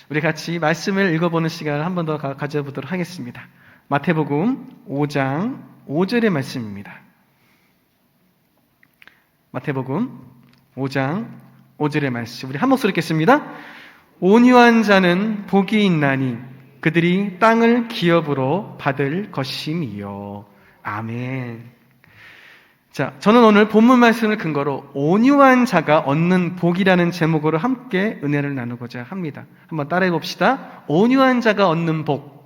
우리 같이 말씀을 읽어보는 시간을 한 번 더 가져보도록 하겠습니다. 마태복음 5장 5절의 말씀입니다. 마태복음 5장 5절의 말씀, 우리 한 목소리 읽겠습니다. 온유한 자는 복이 있나니 그들이 땅을 기업으로 받을 것임이요. 아멘. 자, 저는 오늘 본문 말씀을 근거로 온유한 자가 얻는 복이라는 제목으로 함께 은혜를 나누고자 합니다. 한번 따라해 봅시다. 온유한 자가 얻는 복.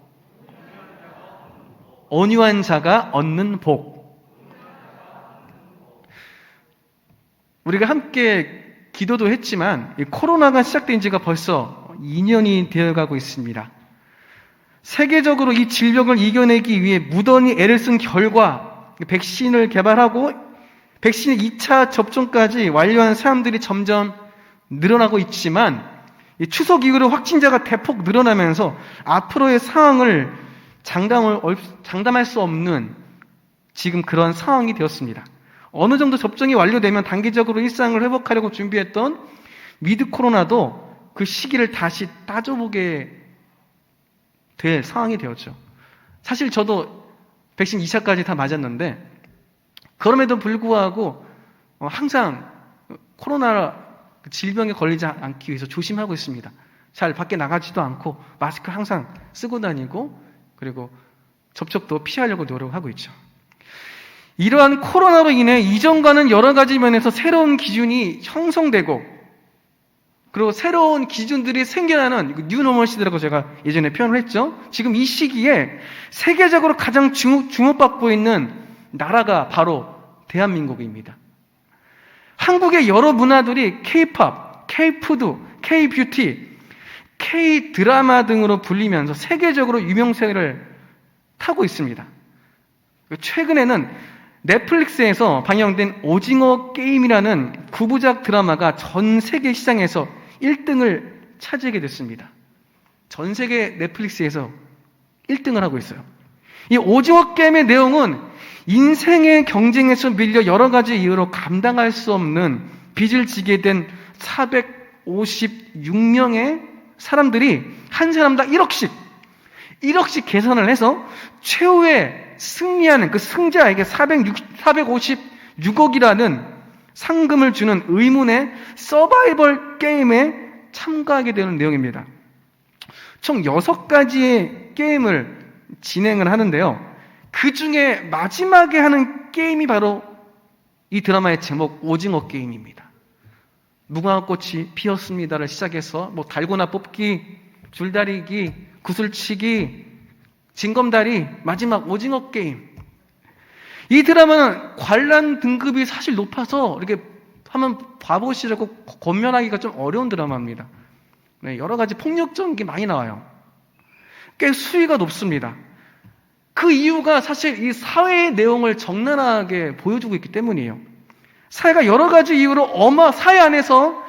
온유한 자가 얻는 복. 우리가 함께 기도도 했지만 이 코로나가 시작된 지가 벌써 2년이 되어가고 있습니다. 세계적으로 이 질병을 이겨내기 위해 무던히 애를 쓴 결과 백신을 개발하고 백신의 2차 접종까지 완료한 사람들이 점점 늘어나고 있지만 추석 이후로 확진자가 대폭 늘어나면서 앞으로의 상황을 장담할 수 없는 지금 그런 상황이 되었습니다. 어느 정도 접종이 완료되면 단기적으로 일상을 회복하려고 준비했던 위드 코로나도 그 시기를 다시 따져보게 될 상황이 되었죠. 사실 저도 백신 2차까지 다 맞았는데 그럼에도 불구하고 항상 코로나 질병에 걸리지 않기 위해서 조심하고 있습니다. 잘 밖에 나가지도 않고 마스크 항상 쓰고 다니고 그리고 접촉도 피하려고 노력하고 있죠. 이러한 코로나로 인해 이전과는 여러 가지 면에서 새로운 기준이 형성되고 그리고 새로운 기준들이 생겨나는 뉴노멀 시대라고 제가 예전에 표현을 했죠. 지금 이 시기에 세계적으로 가장 주목받고 있는 나라가 바로 대한민국입니다. 한국의 여러 문화들이 K-팝, K-푸드, K-뷰티, K-드라마 등으로 불리면서 세계적으로 유명세를 타고 있습니다. 최근에는 넷플릭스에서 방영된 오징어 게임이라는 9부작 드라마가 전 세계 시장에서 1등을 차지하게 됐습니다. 전 세계 넷플릭스에서 1등을 하고 있어요. 이 오징어 게임의 내용은 인생의 경쟁에서 밀려 여러 가지 이유로 감당할 수 없는 빚을 지게 된 456명의 사람들이 한 사람당 1억씩 계산을 해서 최후의 승리하는 그 승자에게 456억이라는 상금을 주는 의문의 서바이벌 게임에 참가하게 되는 내용입니다. 총 6가지의 게임을 진행을 하는데요. 그 중에 마지막에 하는 게임이 바로 이 드라마의 제목 오징어 게임입니다. 무궁화꽃이 피었습니다를 시작해서 달고나 뽑기, 줄다리기, 구슬치기, 징검다리, 마지막 오징어 게임. 이 드라마는 관람 등급이 사실 높아서 이렇게 한번 봐보시라고 권면하기가 좀 어려운 드라마입니다. 네, 여러 가지 폭력적인 게 많이 나와요. 꽤 수위가 높습니다. 그 이유가 사실 이 사회의 내용을 적나라하게 보여주고 있기 때문이에요. 사회 안에서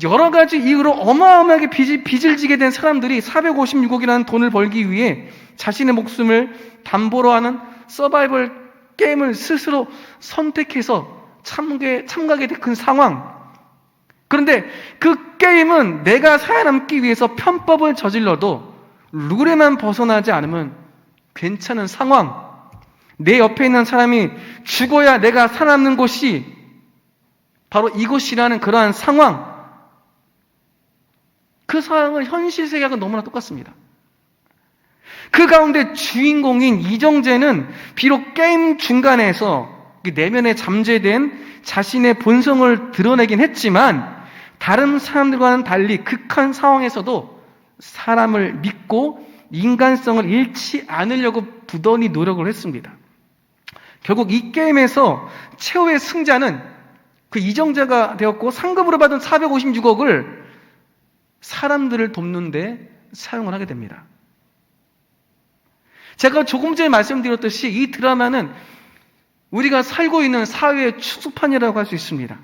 여러 가지 이유로 어마어마하게 빚을 지게 된 사람들이 456억이라는 돈을 벌기 위해 자신의 목숨을 담보로 하는 서바이벌 게임을 스스로 선택해서 참가하게 된 그 상황. 그런데 그 게임은 내가 살아남기 위해서 편법을 저질러도 룰에만 벗어나지 않으면 괜찮은 상황. 내 옆에 있는 사람이 죽어야 내가 살아남는 곳이 바로 이곳이라는 그러한 상황. 그 상황은 현실 세계하고 너무나 똑같습니다. 그 가운데 주인공인 이정재는 비록 게임 중간에서 내면에 잠재된 자신의 본성을 드러내긴 했지만 다른 사람들과는 달리 극한 상황에서도 사람을 믿고 인간성을 잃지 않으려고 부단히 노력을 했습니다. 결국 이 게임에서 최후의 승자는 그 이정재가 되었고 상금으로 받은 456억을 사람들을 돕는 데 사용을 하게 됩니다. 제가 조금 전에 말씀드렸듯이 이 드라마는 우리가 살고 있는 사회의 축소판이라고 할 수 있습니다.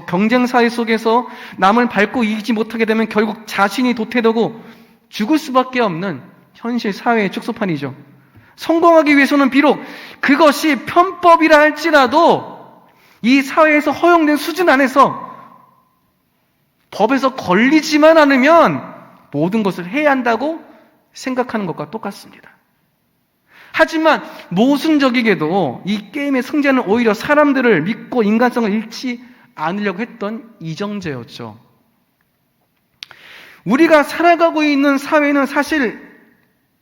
경쟁 사회 속에서 남을 밟고 이기지 못하게 되면 결국 자신이 도태되고 죽을 수밖에 없는 현실 사회의 축소판이죠. 성공하기 위해서는 비록 그것이 편법이라 할지라도 이 사회에서 허용된 수준 안에서 법에서 걸리지만 않으면 모든 것을 해야 한다고 생각하는 것과 똑같습니다. 하지만 모순적이게도 이 게임의 승자는 오히려 사람들을 믿고 인간성을 잃지 않으려고 했던 이정재였죠. 우리가 살아가고 있는 사회는 사실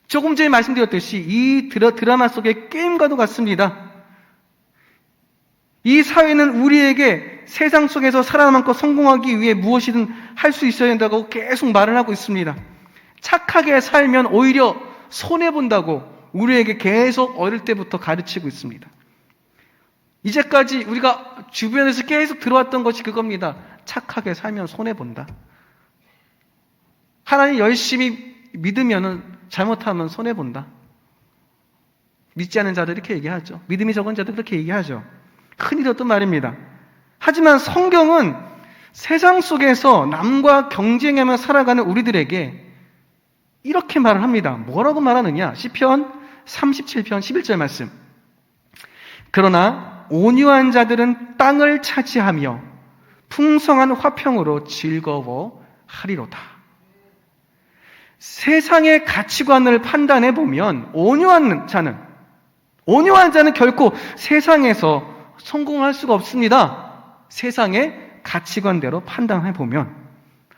조금 전에 말씀드렸듯이 이 드라마 속의 게임과도 같습니다. 이 사회는 우리에게 세상 속에서 살아남고 성공하기 위해 무엇이든 할 수 있어야 한다고 계속 말을 하고 있습니다. 착하게 살면 오히려 손해본다고 우리에게 계속 어릴 때부터 가르치고 있습니다. 이제까지 우리가 주변에서 계속 들어왔던 것이 그겁니다. 착하게 살면 손해본다. 하나님 열심히 믿으면 잘못하면 손해본다. 믿지 않은 자들 이렇게 얘기하죠. 믿음이 적은 자들 그렇게 얘기하죠. 흔히 들었던 말입니다. 하지만 성경은 세상 속에서 남과 경쟁하며 살아가는 우리들에게 이렇게 말을 합니다. 뭐라고 말하느냐? 시편 37편 11절 말씀. 그러나 온유한 자들은 땅을 차지하며 풍성한 화평으로 즐거워하리로다. 세상의 가치관을 판단해 보면 온유한 자는 결코 세상에서 성공할 수가 없습니다. 세상의 가치관대로 판단해 보면.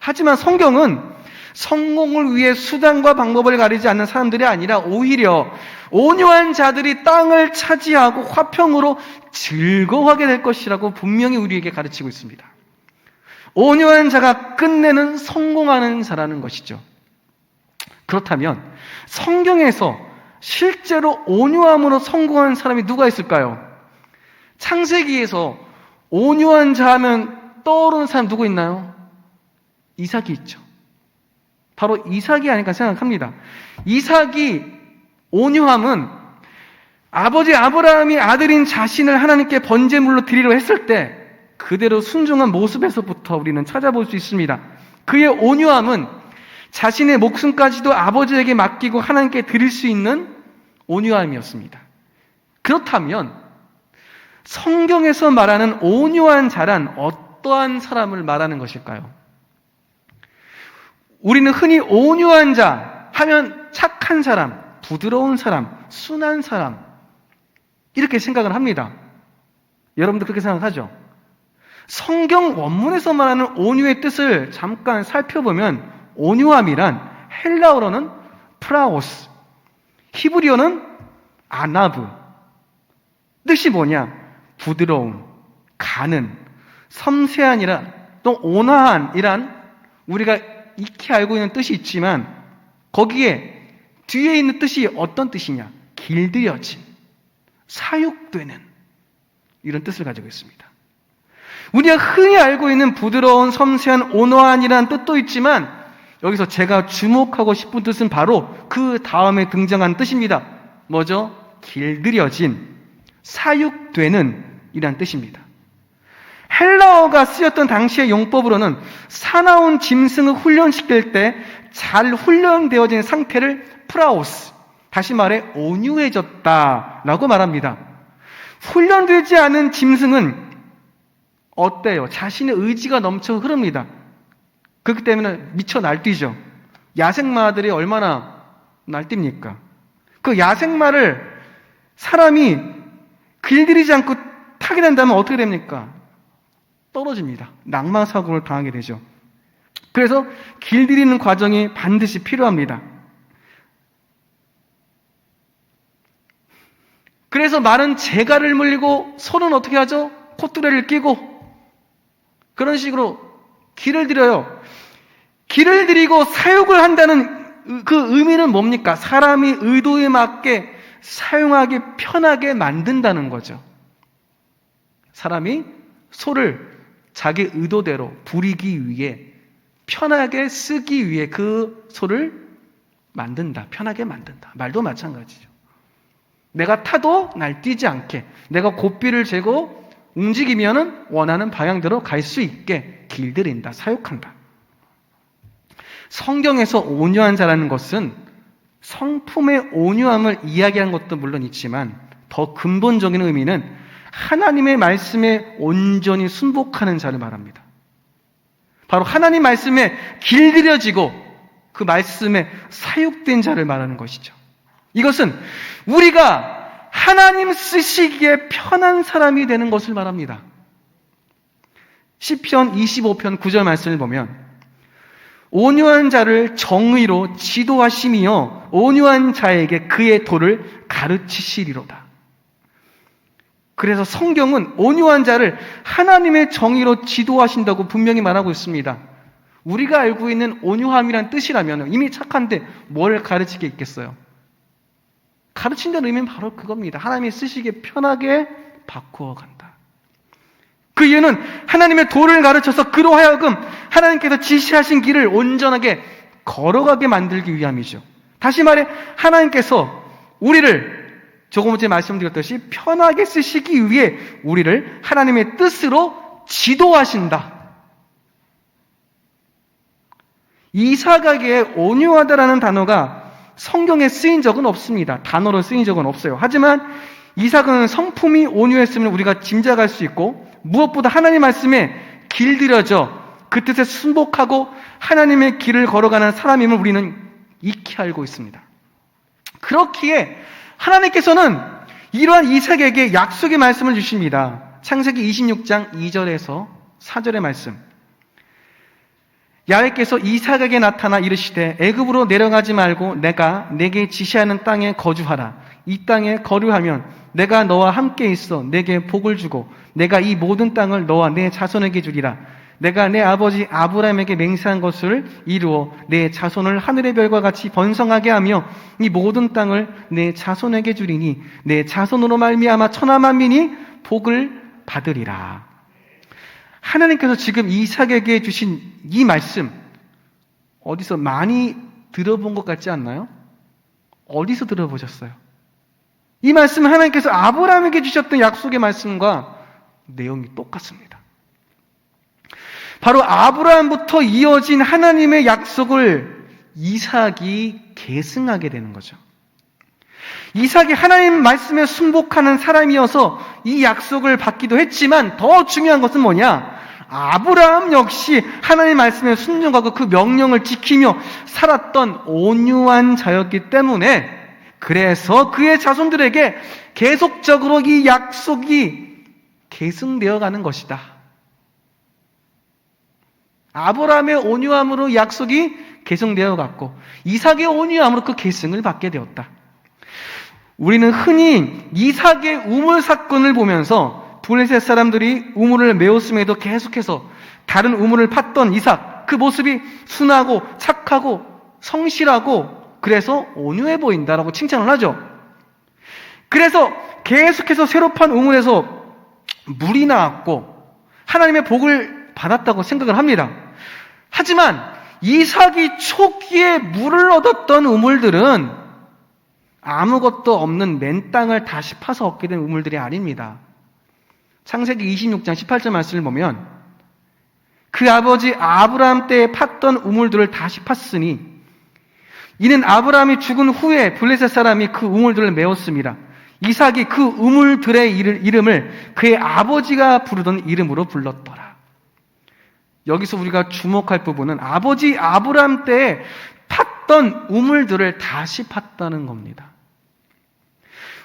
하지만 성경은 성공을 위해 수단과 방법을 가리지 않는 사람들이 아니라 오히려 온유한 자들이 땅을 차지하고 화평으로 즐거워하게 될 것이라고 분명히 우리에게 가르치고 있습니다. 온유한 자가 끝내는 성공하는 자라는 것이죠. 그렇다면 성경에서 실제로 온유함으로 성공한 사람이 누가 있을까요? 창세기에서 온유한 자 하면 떠오르는 사람 누구 있나요? 이삭이 있죠. 바로 이삭이 아닐까 생각합니다. 이삭이 온유함은 아버지 아브라함이 아들인 자신을 하나님께 번제물로 드리려 했을 때 그대로 순종한 모습에서부터 우리는 찾아볼 수 있습니다. 그의 온유함은 자신의 목숨까지도 아버지에게 맡기고 하나님께 드릴 수 있는 온유함이었습니다. 그렇다면 성경에서 말하는 온유한 자란 어떠한 사람을 말하는 것일까요? 우리는 흔히 온유한 자 하면 착한 사람, 부드러운 사람, 순한 사람 이렇게 생각을 합니다. 여러분도 그렇게 생각하죠? 성경 원문에서 말하는 온유의 뜻을 잠깐 살펴보면 온유함이란 헬라어로는 프라오스, 히브리어는 아나브. 뜻이 뭐냐? 부드러움, 가는, 섬세한이란 또 온화한이란 우리가 익히 알고 있는 뜻이 있지만 거기에 뒤에 있는 뜻이 어떤 뜻이냐? 길들여진, 사육되는 이런 뜻을 가지고 있습니다. 우리가 흔히 알고 있는 부드러운, 섬세한, 온화한이라는 뜻도 있지만 여기서 제가 주목하고 싶은 뜻은 바로 그 다음에 등장한 뜻입니다. 뭐죠? 길들여진, 사육되는 이란 뜻입니다. 헬라어가 쓰였던 당시의 용법으로는 사나운 짐승을 훈련시킬 때 잘 훈련되어진 상태를 프라오스, 다시 말해 온유해졌다라고 말합니다. 훈련되지 않은 짐승은 어때요? 자신의 의지가 넘쳐 흐릅니다. 그렇기 때문에 미쳐 날뛰죠. 야생마들이 얼마나 날뜁니까? 그 야생마를 사람이 길들이지 않고 타게 된다면 어떻게 됩니까? 떨어집니다. 낙마사고를 당하게 되죠. 그래서 길들이는 과정이 반드시 필요합니다. 그래서 말은 재갈을 물리고 소는 어떻게 하죠? 콧뚜레를 끼고 그런 식으로 길을 들여요. 길을 들이고 사육을 한다는 그 의미는 뭡니까? 사람이 의도에 맞게 사용하기 편하게 만든다는 거죠. 사람이 소를 자기 의도대로 부리기 위해 편하게 쓰기 위해 그 소를 만든다. 편하게 만든다. 말도 마찬가지죠. 내가 타도 날뛰지 않게 내가 고삐를 재고 움직이면은 원하는 방향대로 갈 수 있게 길들인다. 사육한다. 성경에서 온유한 자라는 것은 성품의 온유함을 이야기하는 것도 물론 있지만 더 근본적인 의미는 하나님의 말씀에 온전히 순복하는 자를 말합니다. 바로 하나님 말씀에 길들여지고 그 말씀에 사육된 자를 말하는 것이죠. 이것은 우리가 하나님 쓰시기에 편한 사람이 되는 것을 말합니다. 시편 25편 9절 말씀을 보면 온유한 자를 정의로 지도하시며 온유한 자에게 그의 도를 가르치시리로다. 그래서 성경은 온유한 자를 하나님의 정의로 지도하신다고 분명히 말하고 있습니다. 우리가 알고 있는 온유함이란 뜻이라면 이미 착한데 뭘 가르치게 있겠어요? 가르친다는 의미는 바로 그겁니다. 하나님이 쓰시기에 편하게 바꾸어 간다. 그 이유는 하나님의 도를 가르쳐서 그로 하여금 하나님께서 지시하신 길을 온전하게 걸어가게 만들기 위함이죠. 다시 말해 하나님께서 우리를 조금 전에 말씀드렸듯이 편하게 쓰시기 위해 우리를 하나님의 뜻으로 지도하신다. 이삭에게 온유하다라는 단어가 성경에 쓰인 적은 없습니다. 단어로 쓰인 적은 없어요. 하지만 이삭은 성품이 온유했음을 우리가 짐작할 수 있고 무엇보다 하나님 말씀에 길들여져 그 뜻에 순복하고 하나님의 길을 걸어가는 사람임을 우리는 익히 알고 있습니다. 그렇기에 하나님께서는 이러한 이삭에게 약속의 말씀을 주십니다. 창세기 26장 2절에서 4절의 말씀. 야훼께서 이삭에게 나타나 이르시되 애굽으로 내려가지 말고 내가 내게 지시하는 땅에 거주하라. 이 땅에 거류하면 내가 너와 함께 있어 내게 복을 주고 내가 이 모든 땅을 너와 내 자손에게 주리라. 내가 내 아버지 아브라함에게 맹세한 것을 이루어 내 자손을 하늘의 별과 같이 번성하게 하며 이 모든 땅을 내 자손에게 주리니 내 자손으로 말미암아 천하 만민이 복을 받으리라. 하나님께서 지금 이삭에게 주신 이 말씀 어디서 많이 들어본 것 같지 않나요? 어디서 들어보셨어요? 이 말씀은 하나님께서 아브라함에게 주셨던 약속의 말씀과 내용이 똑같습니다. 바로 아브라함부터 이어진 하나님의 약속을 이삭이 계승하게 되는 거죠. 이삭이 하나님 말씀에 순복하는 사람이어서 이 약속을 받기도 했지만 더 중요한 것은 뭐냐? 아브라함 역시 하나님 말씀에 순종하고 그 명령을 지키며 살았던 온유한 자였기 때문에 그래서 그의 자손들에게 계속적으로 이 약속이 계승되어 가는 것이다. 아브라함의 온유함으로 약속이 계승되어 갔고 이삭의 온유함으로 그 계승을 받게 되었다. 우리는 흔히 이삭의 우물 사건을 보면서 블레셋 사람들이 우물을 메웠음에도 계속해서 다른 우물을 팠던 이삭, 그 모습이 순하고 착하고 성실하고 그래서 온유해 보인다라고 칭찬을 하죠. 그래서 계속해서 새로 판 우물에서 물이 나왔고 하나님의 복을 받았다고 생각을 합니다. 하지만 이삭이 초기에 물을 얻었던 우물들은 아무것도 없는 맨 땅을 다시 파서 얻게 된 우물들이 아닙니다. 창세기 26장 18절 말씀을 보면 그 아버지 아브라함 때에 팠던 우물들을 다시 팠으니 이는 아브라함이 죽은 후에 블레셋 사람이 그 우물들을 메웠습니다. 이삭이 그 우물들의 이름을 그의 아버지가 부르던 이름으로 불렀더라. 여기서 우리가 주목할 부분은 아버지 아브라함 때에 팠던 우물들을 다시 팠다는 겁니다.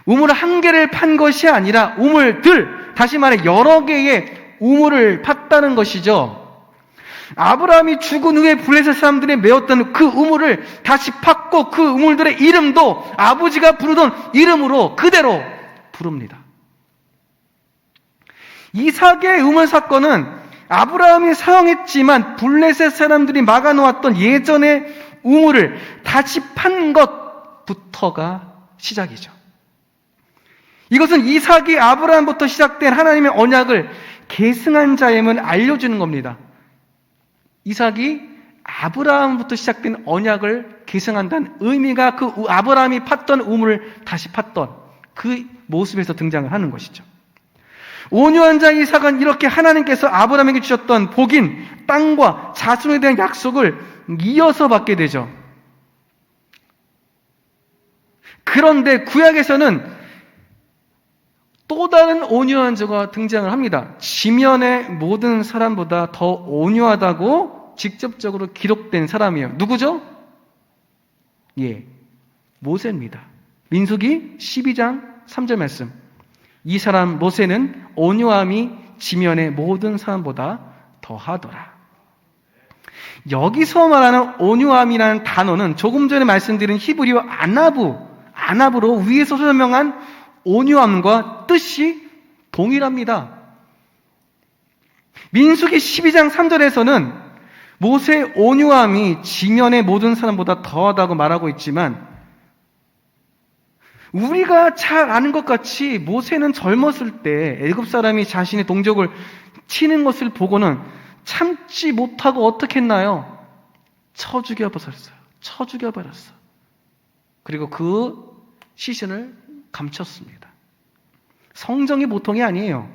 우물 한 개를 판 것이 아니라 우물들, 다시 말해 여러 개의 우물을 팠다는 것이죠. 아브라함이 죽은 후에 블레셋 사람들이 메웠던 그 우물을 다시 팠고 그 우물들의 이름도 아버지가 부르던 이름으로 그대로 부릅니다. 이삭의 우물 사건은 아브라함이 사용했지만 블레셋 사람들이 막아놓았던 예전의 우물을 다시 판 것부터가 시작이죠. 이것은 이삭이 아브라함부터 시작된 하나님의 언약을 계승한 자임을 알려주는 겁니다. 이삭이 아브라함부터 시작된 언약을 계승한다는 의미가 그 아브라함이 팠던 우물을 다시 팠던 그 모습에서 등장을 하는 것이죠. 온유한 자 이삭은 이렇게 하나님께서 아브라함에게 주셨던 복인 땅과 자손에 대한 약속을 이어서 받게 되죠. 그런데 구약에서는 또 다른 온유한 자가 등장을 합니다. 지면의 모든 사람보다 더 온유하다고 직접적으로 기록된 사람이에요. 누구죠? 예, 모세입니다. 민수기 12장 3절 말씀. 이 사람 모세는 온유함이 지면의 모든 사람보다 더하더라. 여기서 말하는 온유함이라는 단어는 조금 전에 말씀드린 히브리어 아나브로 위에서 설명한 온유함과 뜻이 동일합니다. 민수기 12장 3절에서는 모세의 온유함이 지면의 모든 사람보다 더하다고 말하고 있지만 우리가 잘 아는 것 같이 모세는 젊었을 때 애굽 사람이 자신의 동족을 치는 것을 보고는 참지 못하고 어떻게 했나요? 쳐 죽여버렸어요. 그리고 그 시신을 감췄습니다. 성정이 보통이 아니에요.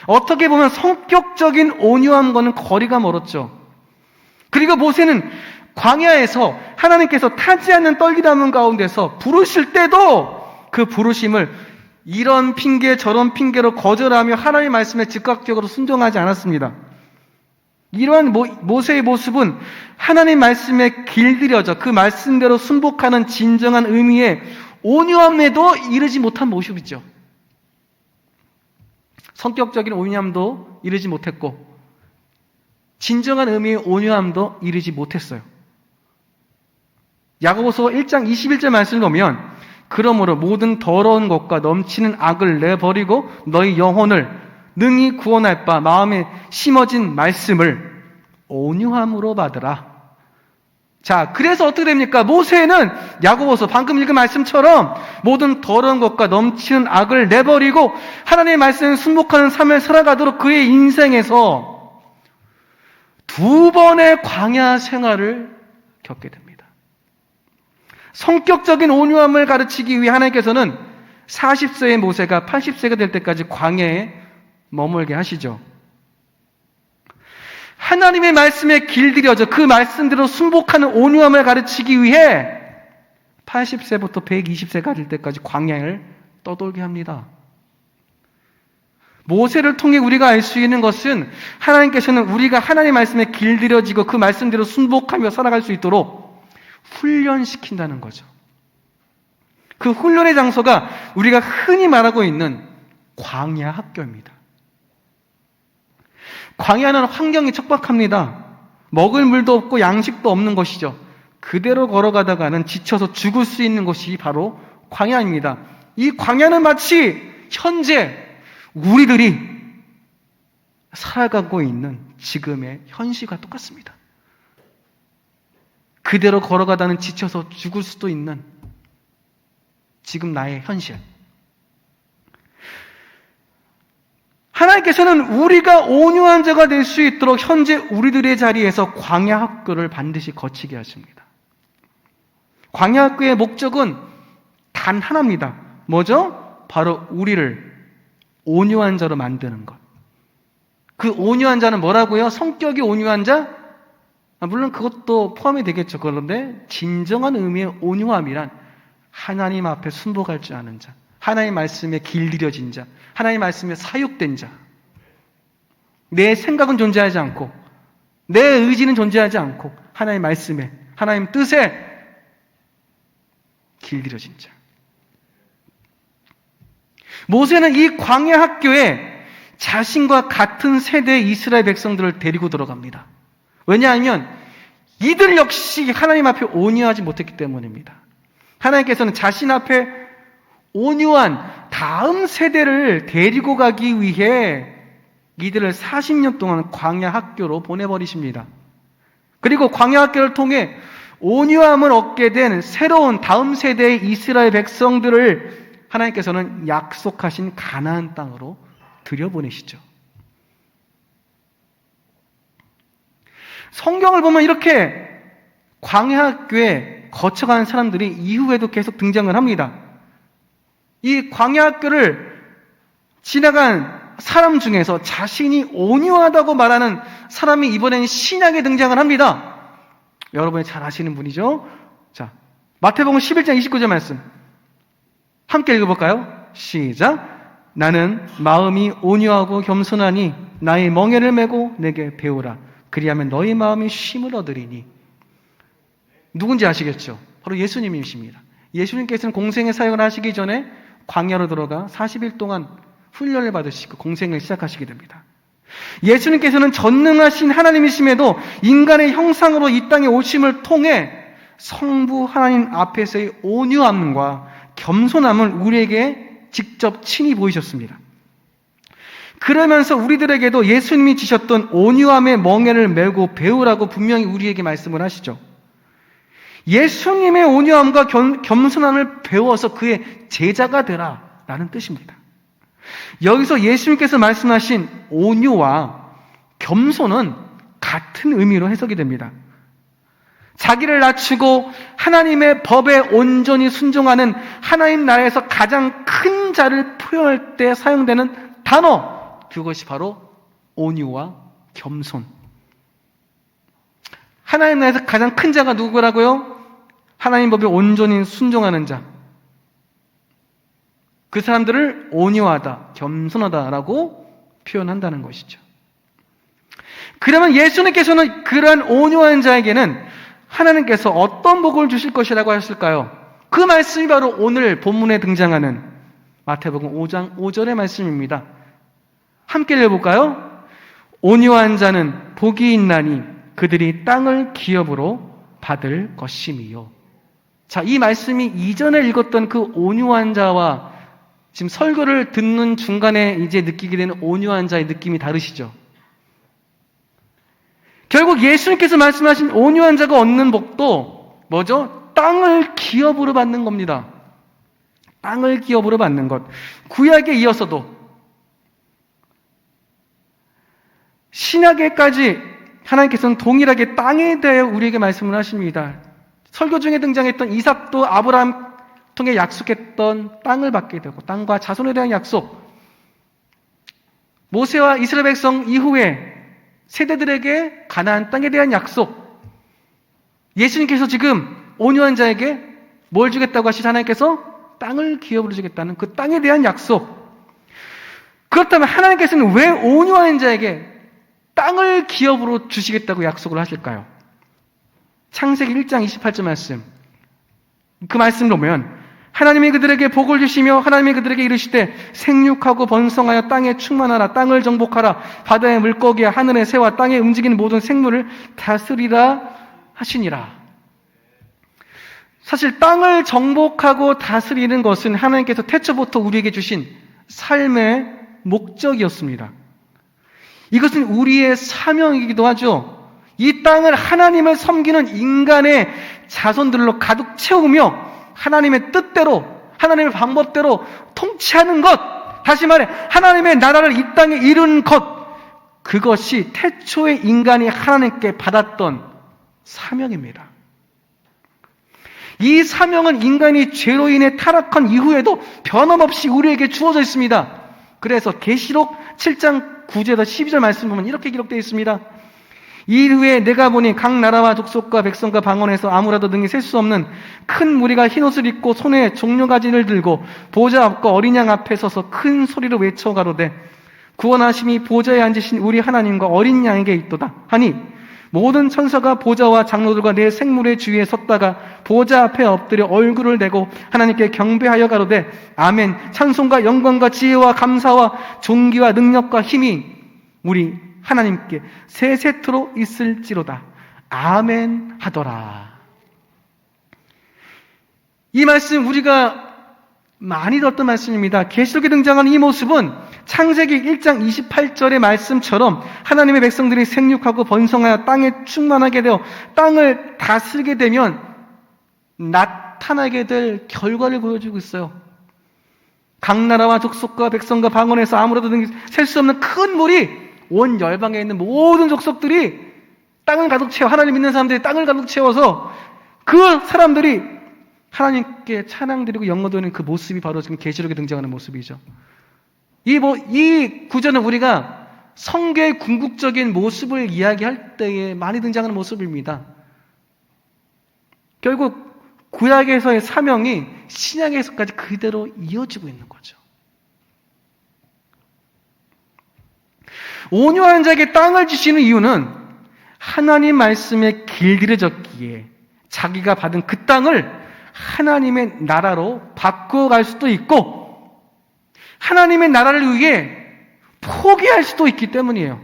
어떻게 보면 성격적인 온유함과는 거리가 멀었죠. 그리고 모세는 광야에서 하나님께서 타지 않는 떨기나무 가운데서 부르실 때도 그 부르심을 이런 핑계 저런 핑계로 거절하며 하나님의 말씀에 즉각적으로 순종하지 않았습니다. 이러한 모세의 모습은 하나님 말씀에 길들여져 그 말씀대로 순복하는 진정한 의미의 온유함에도 이르지 못한 모습이죠. 성격적인 온유함도 이르지 못했고 진정한 의미의 온유함도 이르지 못했어요. 야고보서 1장 21절 말씀을 보면 그러므로 모든 더러운 것과 넘치는 악을 내버리고 너희 영혼을 능히 구원할 바 마음에 심어진 말씀을 온유함으로 받으라. 자, 그래서 어떻게 됩니까? 모세는 야고보서 방금 읽은 말씀처럼 모든 더러운 것과 넘치는 악을 내버리고 하나님의 말씀에 순복하는 삶을 살아가도록 그의 인생에서 2번의 광야 생활을 겪게 됩니다. 성격적인 온유함을 가르치기 위해 하나님께서는 40세의 모세가 80세가 될 때까지 광야에 머물게 하시죠. 하나님의 말씀에 길들여져 그 말씀대로 순복하는 온유함을 가르치기 위해 80세부터 120세가 될 때까지 광야를 떠돌게 합니다. 모세를 통해 우리가 알 수 있는 것은 하나님께서는 우리가 하나님의 말씀에 길들여지고 그 말씀대로 순복하며 살아갈 수 있도록 훈련시킨다는 거죠. 그 훈련의 장소가 우리가 흔히 말하고 있는 광야 학교입니다. 광야는 환경이 척박합니다. 먹을 물도 없고 양식도 없는 것이죠. 그대로 걸어가다가는 지쳐서 죽을 수 있는 것이 바로 광야입니다. 이 광야는 마치 현재 우리들이 살아가고 있는 지금의 현실과 똑같습니다. 그대로 걸어가다는 지쳐서 죽을 수도 있는 지금 나의 현실. 하나님께서는 우리가 온유한 자가 될 수 있도록 현재 우리들의 자리에서 광야 학교를 반드시 거치게 하십니다. 광야 학교의 목적은 단 하나입니다. 뭐죠? 바로 우리를 온유한 자로 만드는 것. 그 온유한 자는 뭐라고요? 성격이 온유한 자? 물론 그것도 포함이 되겠죠. 그런데 진정한 의미의 온유함이란 하나님 앞에 순복할 줄 아는 자, 하나님 말씀에 길들여진 자, 하나님 말씀에 사육된 자. 내 생각은 존재하지 않고 내 의지는 존재하지 않고 하나님 말씀에, 하나님 뜻에 길들여진 자. 모세는 이 광야 학교에 자신과 같은 세대의 이스라엘 백성들을 데리고 들어갑니다. 왜냐하면 이들 역시 하나님 앞에 온유하지 못했기 때문입니다. 하나님께서는 자신 앞에 온유한 다음 세대를 데리고 가기 위해 이들을 40년 동안 광야 학교로 보내버리십니다. 그리고 광야 학교를 통해 온유함을 얻게 된 새로운 다음 세대의 이스라엘 백성들을 하나님께서는 약속하신 가나안 땅으로 들여보내시죠. 성경을 보면 이렇게 광야 학교에 거쳐가는 사람들이 이후에도 계속 등장을 합니다. 이 광야 학교를 지나간 사람 중에서 자신이 온유하다고 말하는 사람이 이번에는 신약에 등장을 합니다. 여러분이 잘 아시는 분이죠? 자, 마태복음 11장 29절 말씀 함께 읽어볼까요? 시작. 나는 마음이 온유하고 겸손하니 나의 멍에를 메고 내게 배우라. 그리하면 너희 마음이 쉼을 얻으리니. 누군지 아시겠죠? 바로 예수님이십니다. 예수님께서는 공생의 사역을 하시기 전에 광야로 들어가 40일 동안 훈련을 받으시고 공생을 시작하시게 됩니다. 예수님께서는 전능하신 하나님이심에도 인간의 형상으로 이 땅에 오심을 통해 성부 하나님 앞에서의 온유함과 겸손함을 우리에게 직접 친히 보이셨습니다. 그러면서 우리들에게도 예수님이 지셨던 온유함의 멍에를 메고 배우라고 분명히 우리에게 말씀을 하시죠. 예수님의 온유함과 겸손함을 배워서 그의 제자가 되라 라는 뜻입니다. 여기서 예수님께서 말씀하신 온유와 겸손은 같은 의미로 해석이 됩니다. 자기를 낮추고 하나님의 법에 온전히 순종하는 하나님 나라에서 가장 큰 자를 표현할 때 사용되는 단어, 그것이 바로 온유와 겸손. 하나님 나라에서 가장 큰 자가 누구라고요? 하나님 법에 온전히 순종하는 자. 그 사람들을 온유하다, 겸손하다라고 표현한다는 것이죠. 그러면 예수님께서는 그러한 온유한 자에게는 하나님께서 어떤 복을 주실 것이라고 하셨을까요? 그 말씀이 바로 오늘 본문에 등장하는 마태복음 5장 5절의 말씀입니다. 함께 읽어볼까요? 온유한 자는 복이 있나니 그들이 땅을 기업으로 받을 것임이요. 자, 이 말씀이 이전에 읽었던 그 온유한 자와 지금 설교를 듣는 중간에 이제 느끼게 되는 온유한 자의 느낌이 다르시죠? 결국 예수님께서 말씀하신 온유한 자가 얻는 복도 뭐죠? 땅을 기업으로 받는 겁니다. 땅을 기업으로 받는 것. 구약에 이어서도 신약에까지 하나님께서는 동일하게 땅에 대해 우리에게 말씀을 하십니다. 설교 중에 등장했던 이삭도 아브라함 통해 약속했던 땅을 받게 되고 땅과 자손에 대한 약속, 모세와 이스라엘 백성 이후에 세대들에게 가나안 땅에 대한 약속, 예수님께서 지금 온유한 자에게 뭘 주겠다고 하시죠? 하나님께서 땅을 기업으로 주겠다는 그 땅에 대한 약속. 그렇다면 하나님께서는 왜 온유한 자에게 땅을 기업으로 주시겠다고 약속을 하실까요? 창세기 1장 28절 말씀, 그 말씀을 보면 하나님이 그들에게 복을 주시며 하나님이 그들에게 이르시되 생육하고 번성하여 땅에 충만하라, 땅을 정복하라, 바다의 물고기와 하늘의 새와 땅에 움직이는 모든 생물을 다스리라 하시니라. 사실 땅을 정복하고 다스리는 것은 하나님께서 태초부터 우리에게 주신 삶의 목적이었습니다. 이것은 우리의 사명이기도 하죠. 이 땅을 하나님을 섬기는 인간의 자손들로 가득 채우며 하나님의 뜻대로, 하나님의 방법대로 통치하는 것, 다시 말해 하나님의 나라를 이 땅에 이룬 것, 그것이 태초의 인간이 하나님께 받았던 사명입니다. 이 사명은 인간이 죄로 인해 타락한 이후에도 변함없이 우리에게 주어져 있습니다. 그래서 계시록 7장 9절에서 12절 말씀 보면 이렇게 기록되어 있습니다. 이후에 내가 보니 각 나라와 족속과 백성과 방언에서 아무라도 능히 셀 수 없는 큰 무리가 흰옷을 입고 손에 종려가지를 들고 보좌 앞과 어린 양 앞에 서서 큰 소리로 외쳐 가로되 구원하심이 보좌에 앉으신 우리 하나님과 어린 양에게 있도다 하니 모든 천사가 보좌와 장로들과 내 생물의 주위에 섰다가 보좌 앞에 엎드려 얼굴을 내고 하나님께 경배하여 가로되 아멘, 찬송과 영광과 지혜와 감사와 존귀와 능력과 힘이 우리 하나님께 세세토록 있을지로다. 아멘 하더라. 이 말씀 우리가 많이 들었던 말씀입니다. 계시록에 등장하는 이 모습은 창세기 1장 28절의 말씀처럼 하나님의 백성들이 생육하고 번성하여 땅에 충만하게 되어 땅을 다스리게 되면 나타나게 될 결과를 보여주고 있어요. 각 나라와 족속과 백성과 방언에서 아무래도 셀 수 없는 큰 물이 온 열방에 있는 모든 족속들이 땅을 가득 채워, 하나님 믿는 사람들이 땅을 가득 채워서 그 사람들이 하나님께 찬양드리고 영광드리는 그 모습이 바로 지금 계시록에 등장하는 모습이죠. 이 구절은 우리가 성계의 궁극적인 모습을 이야기할 때에 많이 등장하는 모습입니다. 결국 구약에서의 사명이 신약에서까지 그대로 이어지고 있는 거죠. 온유한 자에게 땅을 주시는 이유는 하나님 말씀에 길들여졌기에 자기가 받은 그 땅을 하나님의 나라로 바꿔갈 수도 있고 하나님의 나라를 위해 포기할 수도 있기 때문이에요.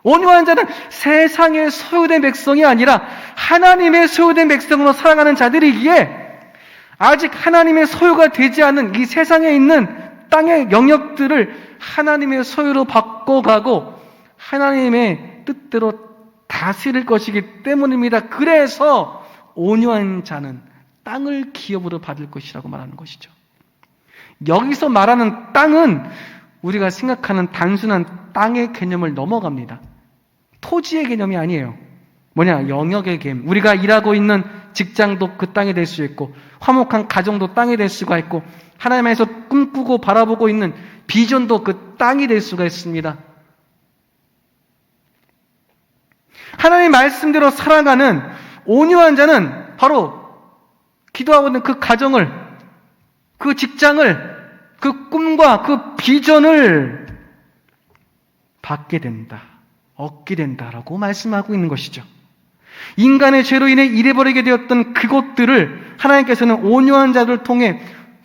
온유한 자는 세상의 소유된 백성이 아니라 하나님의 소유된 백성으로 살아가는 자들이기에 아직 하나님의 소유가 되지 않은 이 세상에 있는 땅의 영역들을 하나님의 소유로 바꿔가고 하나님의 뜻대로 다스릴 것이기 때문입니다. 그래서 온유한 자는 땅을 기업으로 받을 것이라고 말하는 것이죠. 여기서 말하는 땅은 우리가 생각하는 단순한 땅의 개념을 넘어갑니다. 토지의 개념이 아니에요. 뭐냐? 영역의 개념. 우리가 일하고 있는 직장도 그 땅이 될 수 있고 화목한 가정도 땅이 될 수가 있고 하나님에서 꿈꾸고 바라보고 있는 비전도 그 땅이 될 수가 있습니다. 하나님 말씀대로 살아가는 온유한 자는 바로 기도하고 있는 그 가정을, 그 직장을, 그 꿈과 그 비전을 받게 된다, 얻게 된다라고 말씀하고 있는 것이죠. 인간의 죄로 인해 잃어버리게 되었던 그것들을 하나님께서는 온유한 자들을 통해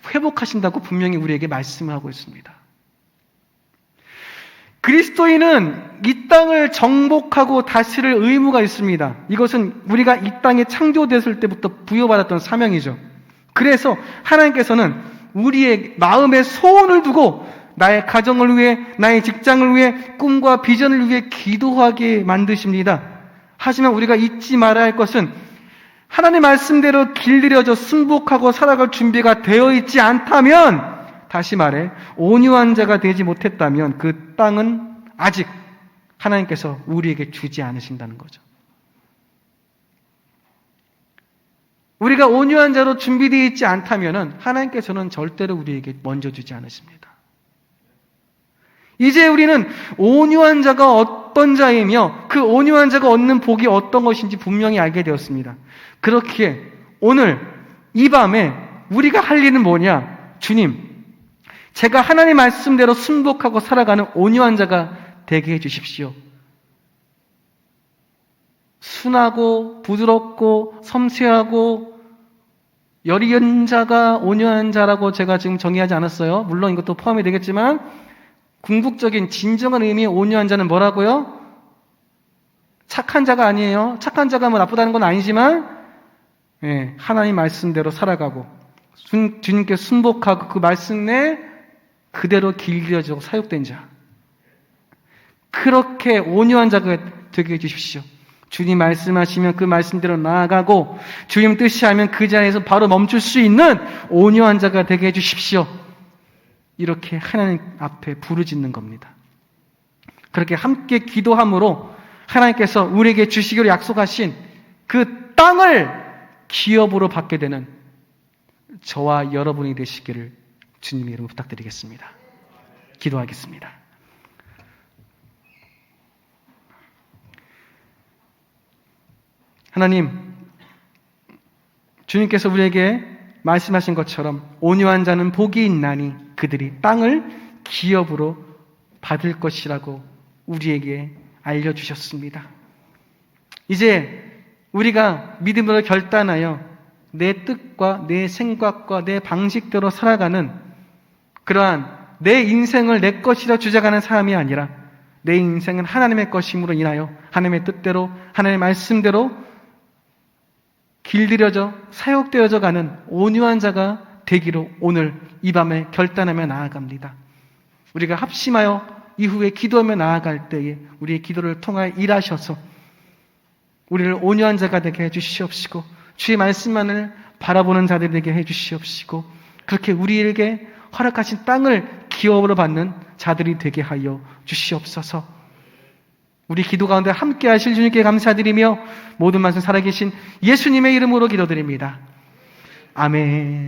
회복하신다고 분명히 우리에게 말씀하고 있습니다. 그리스도인은 이 땅을 정복하고 다스릴 의무가 있습니다. 이것은 우리가 이 땅에 창조됐을 때부터 부여받았던 사명이죠. 그래서 하나님께서는 우리의 마음에 소원을 두고 나의 가정을 위해, 나의 직장을 위해, 꿈과 비전을 위해 기도하게 만드십니다. 하지만 우리가 잊지 말아야 할 것은 하나님 말씀대로 길들여져 승복하고 살아갈 준비가 되어 있지 않다면, 다시 말해 온유한 자가 되지 못했다면 그 땅은 아직 하나님께서 우리에게 주지 않으신다는 거죠. 우리가 온유한 자로 준비되어 있지 않다면 하나님께서는 절대로 우리에게 먼저 주지 않으십니다. 이제 우리는 온유한 자가 어떤 자이며 그 온유한 자가 얻는 복이 어떤 것인지 분명히 알게 되었습니다. 그렇기에 오늘 이 밤에 우리가 할 일은 뭐냐? 주님, 제가 하나님 말씀대로 순복하고 살아가는 온유한 자가 되게 해주십시오. 순하고 부드럽고 섬세하고 여리은 자가 온유한 자라고 제가 지금 정의하지 않았어요. 물론 이것도 포함이 되겠지만 궁극적인 진정한 의미의 온유한 자는 뭐라고요? 착한 자가 아니에요. 착한 자가 뭐 나쁘다는 건 아니지만 하나님 말씀대로 살아가고 주님께 순복하고 그 말씀 내 그대로 길들여지고 사육된 자, 그렇게 온유한 자가 되게 해주십시오. 주님 말씀하시면 그 말씀대로 나아가고 주님 뜻이 하면 그 자리에서 바로 멈출 수 있는 온유한 자가 되게 해주십시오. 이렇게 하나님 앞에 부르짖는 겁니다. 그렇게 함께 기도함으로 하나님께서 우리에게 주시기로 약속하신 그 땅을 기업으로 받게 되는 저와 여러분이 되시기를 주님의 이름으로 부탁드리겠습니다. 기도하겠습니다. 하나님, 주님께서 우리에게 말씀하신 것처럼 온유한 자는 복이 있나니 그들이 땅을 기업으로 받을 것이라고 우리에게 알려주셨습니다. 이제 우리가 믿음으로 결단하여 내 뜻과 내 생각과 내 방식대로 살아가는 그러한 내 인생을 내 것이라 주장하는 사람이 아니라 내 인생은 하나님의 것임으로 인하여 하나님의 뜻대로 하나님의 말씀대로 길들여져 사역되어져 가는 온유한 자가 되기로 오늘 이 밤에 결단하며 나아갑니다. 우리가 합심하여 이후에 기도하며 나아갈 때에 우리의 기도를 통하여 일하셔서 우리를 온유한 자가 되게 해주시옵시고 주의 말씀만을 바라보는 자들이 되게 해주시옵시고 그렇게 우리에게 허락하신 땅을 기업으로 받는 자들이 되게 하여 주시옵소서. 우리 기도 가운데 함께 하실 주님께 감사드리며 모든 말씀 살아계신 예수님의 이름으로 기도드립니다. 아멘.